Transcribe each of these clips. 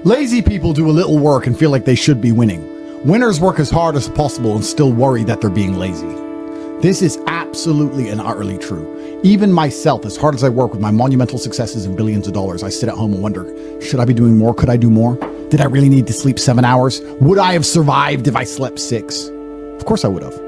Lazy people do a little work and feel like they should be winning. Winners work as hard as possible and still worry that they're being lazy. This is absolutely and utterly true. Even myself, as hard as I work with my monumental successes and billions of dollars, I sit at home and wonder, should I be doing more? Could I do more? Did I really need to sleep 7 hours? Would I have survived if I slept 6? Of course I would have.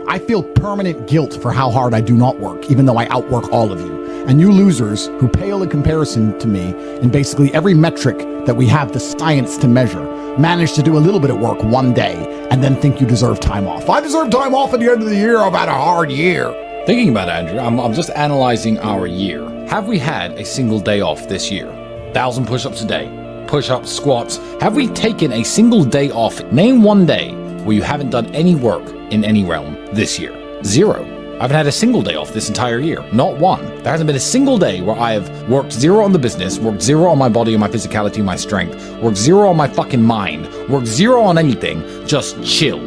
I feel permanent guilt for how hard I do not work, even though I outwork all of you. And you losers who pale in comparison to me in basically every metric that we have the science to measure, manage to do a little bit of work one day and then think you deserve time off. I deserve time off at the end of the year. I've had a hard year. Thinking about it, Andrew, I'm just analyzing our year. Have we had a single day off this year? 1,000 push-ups a day, push-ups, squats. Have we taken a single day off? Name one day where you haven't done any work in any realm this year. 0. I haven't had a single day off this entire year. Not one. There hasn't been a single day where I have worked 0 on the business, worked 0 on my body and my physicality, my strength, worked 0 on my fucking mind, worked 0 on anything, just chill.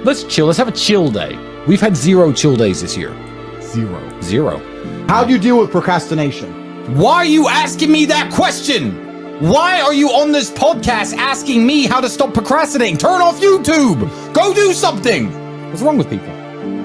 Let's chill. Let's have a chill day. We've had 0 chill days this year. 0. How do you deal with procrastination? Why are you asking me that question? Why are you on this podcast asking me how to stop procrastinating? Turn off YouTube. Go do something. What's wrong with people?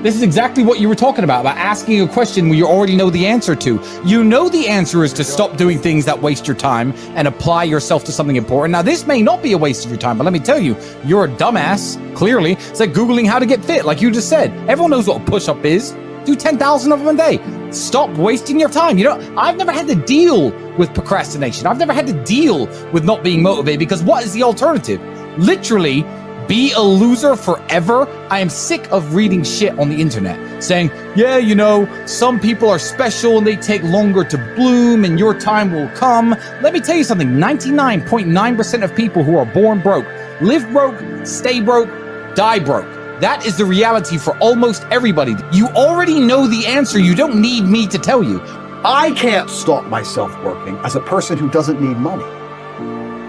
This is exactly what you were talking about asking a question where you already know the answer to. You know the answer is to stop doing things that waste your time and apply yourself to something important. Now, this may not be a waste of your time, but let me tell you, you're a dumbass, clearly. It's like Googling how to get fit, like you just said. Everyone knows what a push-up is. Do 10,000 of them a day. Stop wasting your time. You know, I've never had to deal with procrastination. I've never had to deal with not being motivated because what is the alternative? Literally, be a loser forever? I am sick of reading shit on the internet saying, yeah, you know, some people are special and they take longer to bloom and your time will come. Let me tell you something, 99.9% of people who are born broke, live broke, stay broke, die broke. That is the reality for almost everybody. You already know the answer. You don't need me to tell you. I can't stop myself working as a person who doesn't need money.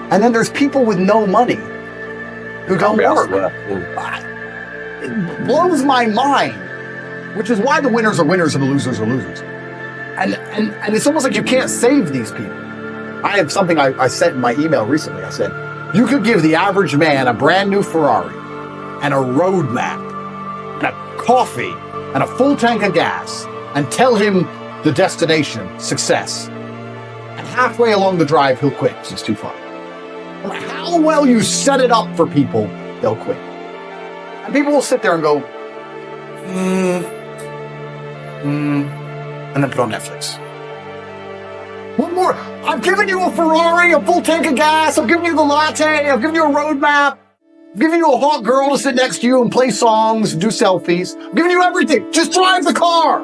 And then there's people with no money who don't work. It blows my mind, which is why the winners are winners and the losers are losers. And it's almost like you can't save these people. I have something I sent in my email recently. I said, you could give the average man a brand new Ferrari and a road map and a coffee and a full tank of gas and tell him the destination, success. And halfway along the drive, he'll quit because it's too far. No matter how well you set it up for people, they'll quit. And people will sit there and go, and then put on Netflix. One more. I've given you a Ferrari, a full tank of gas. I've given you the latte. I've given you a road map. I've given you a hot girl to sit next to you and play songs and do selfies. I'm giving you everything. Just drive the car.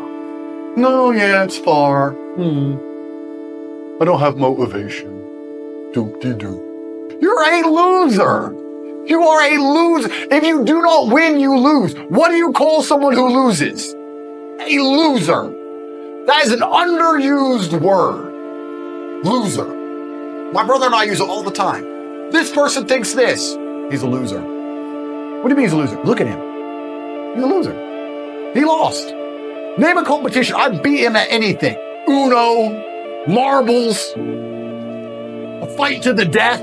No, yeah, it's far. I don't have motivation. Doop-de-doo. You're a loser. You are a loser. If you do not win, you lose. What do you call someone who loses? A loser. That is an underused word. Loser. My brother and I use it all the time. This person thinks this. He's a loser. What do you mean he's a loser? Look at him. He's a loser. He lost. Name a competition. I'd beat him at anything. Uno, marbles, a fight to the death.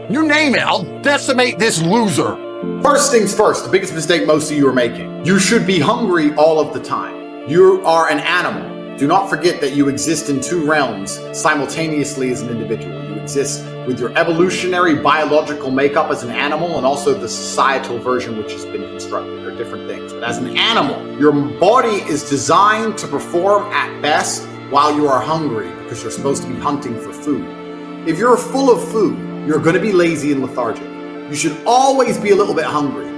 You name it. I'll decimate this loser. First things first, the biggest mistake most of you are making. You should be hungry all of the time. You are an animal. Do not forget that you exist in 2 realms simultaneously as an individual. You exist with your evolutionary biological makeup as an animal and also the societal version which has been constructed. They're different things. But as an animal, your body is designed to perform at best while you are hungry because you're supposed to be hunting for food. If you're full of food, you're going to be lazy and lethargic. You should always be a little bit hungry.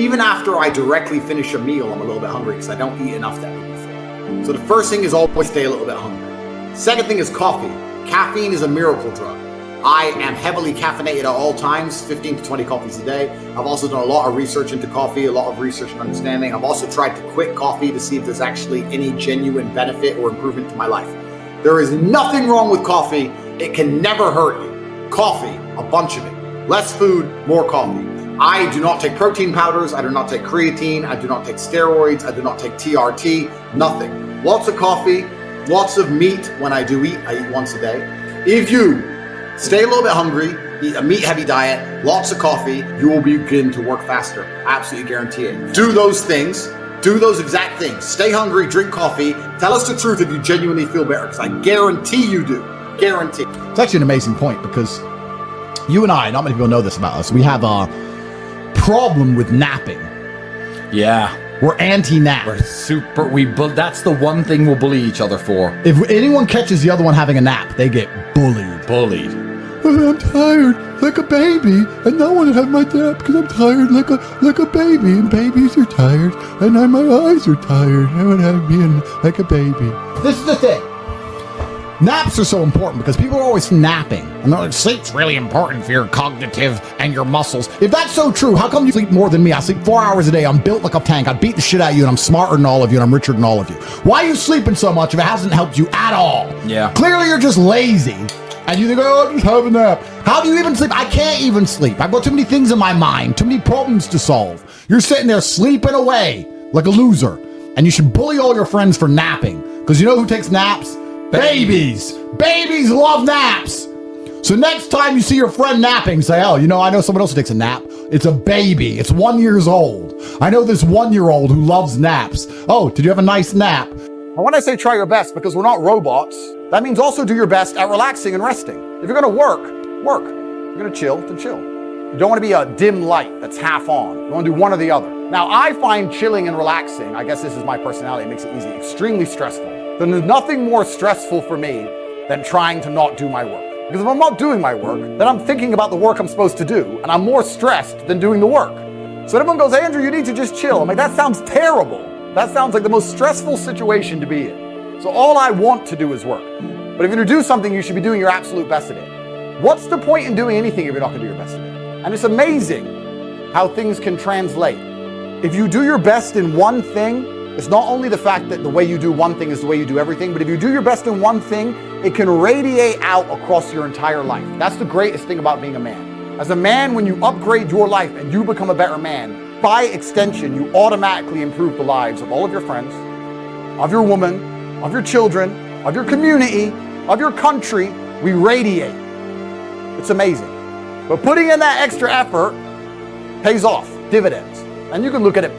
Even after I directly finish a meal, I'm a little bit hungry because I don't eat enough that week before. So the first thing is always stay a little bit hungry. Second thing is coffee. Caffeine is a miracle drug. I am heavily caffeinated at all times, 15 to 20 coffees a day. I've also done a lot of research into coffee, a lot of research and understanding. I've also tried to quit coffee to see if there's actually any genuine benefit or improvement to my life. There is nothing wrong with coffee. It can never hurt you. Coffee, a bunch of it. Less food, more coffee. I do not take protein powders. I do not take creatine. I do not take steroids. I do not take TRT. Nothing. Lots of coffee, lots of meat. When I do eat, I eat once a day. If you stay a little bit hungry, eat a meat-heavy diet, lots of coffee, you will begin to work faster. I absolutely guarantee it. Do those things. Do those exact things. Stay hungry, drink coffee. Tell us the truth if you genuinely feel better, because I guarantee you do. Guarantee. It's actually an amazing point because you and I, not many people know this about us, we have a problem with napping. Yeah. We're anti-nap. That's the one thing we'll bully each other for. If anyone catches the other one having a nap, they get bullied. Bullied. I'm tired like a baby, and no one have my nap because I'm tired like a baby, and babies are tired, and my eyes are tired. I would have being like a baby. This is the thing. Naps are so important because people are always napping. And they're like, sleep's really important for your cognitive and your muscles. If that's so true, how come you sleep more than me? I sleep 4 hours a day. I'm built like a tank. I'd beat the shit out of you, and I'm smarter than all of you, and I'm richer than all of you. Why are you sleeping so much if it hasn't helped you at all? Yeah. Clearly you're just lazy. And you think, oh, I'll just have a nap. How do you even sleep? I can't even sleep. I've got too many things in my mind, too many problems to solve. You're sitting there sleeping away like a loser. And you should bully all your friends for napping. Because you know who takes naps? Babies. Babies love naps. So next time you see your friend napping, say, oh, you know, I know someone else who takes a nap. It's a baby. It's 1 year old. I know this 1-year-old who loves naps. Oh, did you have a nice nap? And when I say try your best, because we're not robots, that means also do your best at relaxing and resting. If you're gonna work, work. If you're gonna chill, then chill. You don't wanna be a dim light that's half on. You wanna do one or the other. Now, I find chilling and relaxing, I guess this is my personality, it makes it easy, extremely stressful. Then there's nothing more stressful for me than trying to not do my work. Because if I'm not doing my work, then I'm thinking about the work I'm supposed to do, and I'm more stressed than doing the work. So everyone goes, hey, Andrew, you need to just chill. I'm like, that sounds terrible. That sounds like the most stressful situation to be in. So all I want to do is work. But if you're gonna do something, you should be doing your absolute best at it. What's the point in doing anything if you're not gonna do your best at it? And it's amazing how things can translate. If you do your best in one thing, it's not only the fact that the way you do one thing is the way you do everything, but if you do your best in one thing, it can radiate out across your entire life. That's the greatest thing about being a man. As a man, when you upgrade your life and you become a better man, by extension, you automatically improve the lives of all of your friends, of your woman, of your children, of your community, of your country. We radiate. It's amazing. But putting in that extra effort pays off, dividends. And you can look at it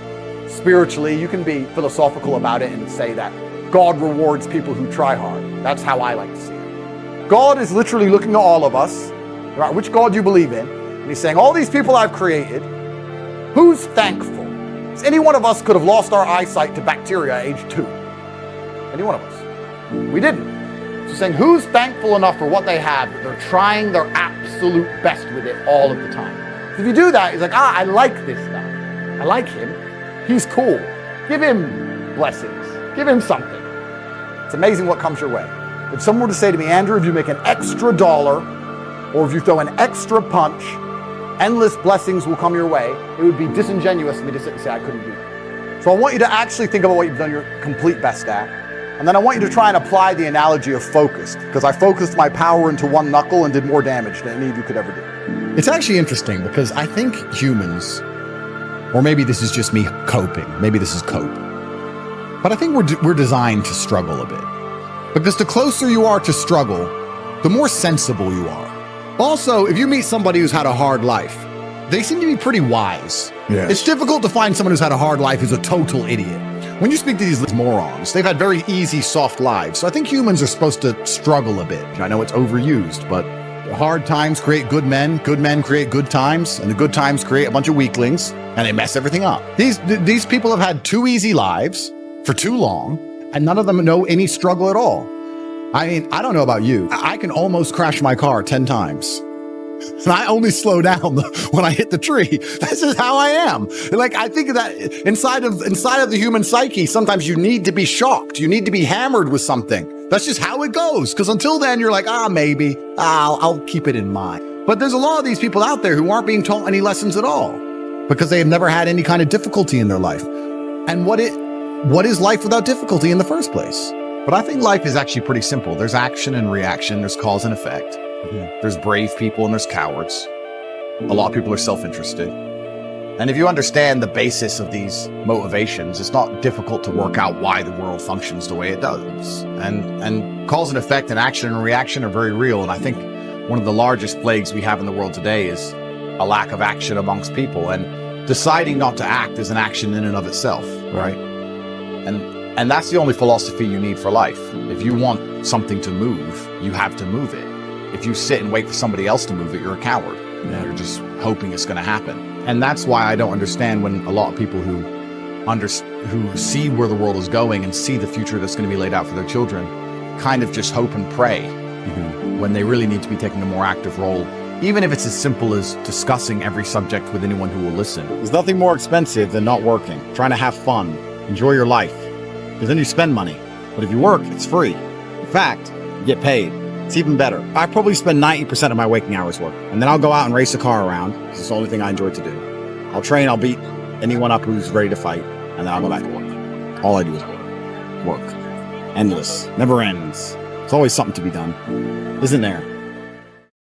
spiritually. You can be philosophical about it and say that God rewards people who try hard. That's how I like to see it. God is literally looking at all of us, no matter which God you believe in, and he's saying, all these people I've created, who's thankful? Because any one of us could have lost our eyesight to bacteria at age 2. Any one of us. We didn't. So saying, who's thankful enough for what they have that they're trying their absolute best with it all of the time? So if you do that, he's like, I like this guy. I like him. He's cool. Give him blessings. Give him something. It's amazing what comes your way. If someone were to say to me, Andrew, if you make an extra dollar, or if you throw an extra punch, endless blessings will come your way, it would be disingenuous for me to sit and say I couldn't do it. So I want you to actually think about what you've done your complete best at. And then I want you to try and apply the analogy of focused, because I focused my power into one knuckle and did more damage than any of you could ever do. It's actually interesting because I think humans, or maybe this is just me coping, maybe this is cope, but I think we're designed to struggle a bit. Because the closer you are to struggle, the more sensible you are. Also, if you meet somebody who's had a hard life, they seem to be pretty wise. Yes. It's difficult to find someone who's had a hard life who's a total idiot. When you speak to these morons, they've had very easy, soft lives. So I think humans are supposed to struggle a bit. I know it's overused, but hard times create good men create good times, and the good times create a bunch of weaklings, and they mess everything up. These people have had too easy lives for too long, and none of them know any struggle at all. I mean, I don't know about you. I can almost crash my car 10 times. And I only slow down when I hit the tree. This is how I am. Like, I think that inside of the human psyche, sometimes you need to be shocked. You need to be hammered with something. That's just how it goes. Because until then, you're like, maybe I'll keep it in mind. But there's a lot of these people out there who aren't being taught any lessons at all because they have never had any kind of difficulty in their life. And what is life without difficulty in the first place? But I think life is actually pretty simple. There's action and reaction. There's cause and effect. There's brave people and there's cowards. A lot of people are self-interested. And if you understand the basis of these motivations, it's not difficult to work out why the world functions the way it does. And cause and effect and action and reaction are very real. And I think one of the largest plagues we have in the world today is a lack of action amongst people, and deciding not to act is an action in and of itself, right? And that's the only philosophy you need for life. If you want something to move, you have to move it. If you sit and wait for somebody else to move it, you're a coward. You're just hoping it's going to happen. And that's why I don't understand when a lot of people who see where the world is going and see the future that's going to be laid out for their children kind of just hope and pray when they really need to be taking a more active role, even if it's as simple as discussing every subject with anyone who will listen. There's nothing more expensive than not working, trying to have fun, enjoy your life, because then you spend money. But if you work, it's free. In fact, you get paid. It's even better. I probably spend 90% of my waking hours working, and then I'll go out and race a car around, because it's the only thing I enjoy to do. I'll train, I'll beat anyone up who's ready to fight, and then I'll go back to work. All I do is work. Work. Endless. Never ends. There's always something to be done. Isn't there?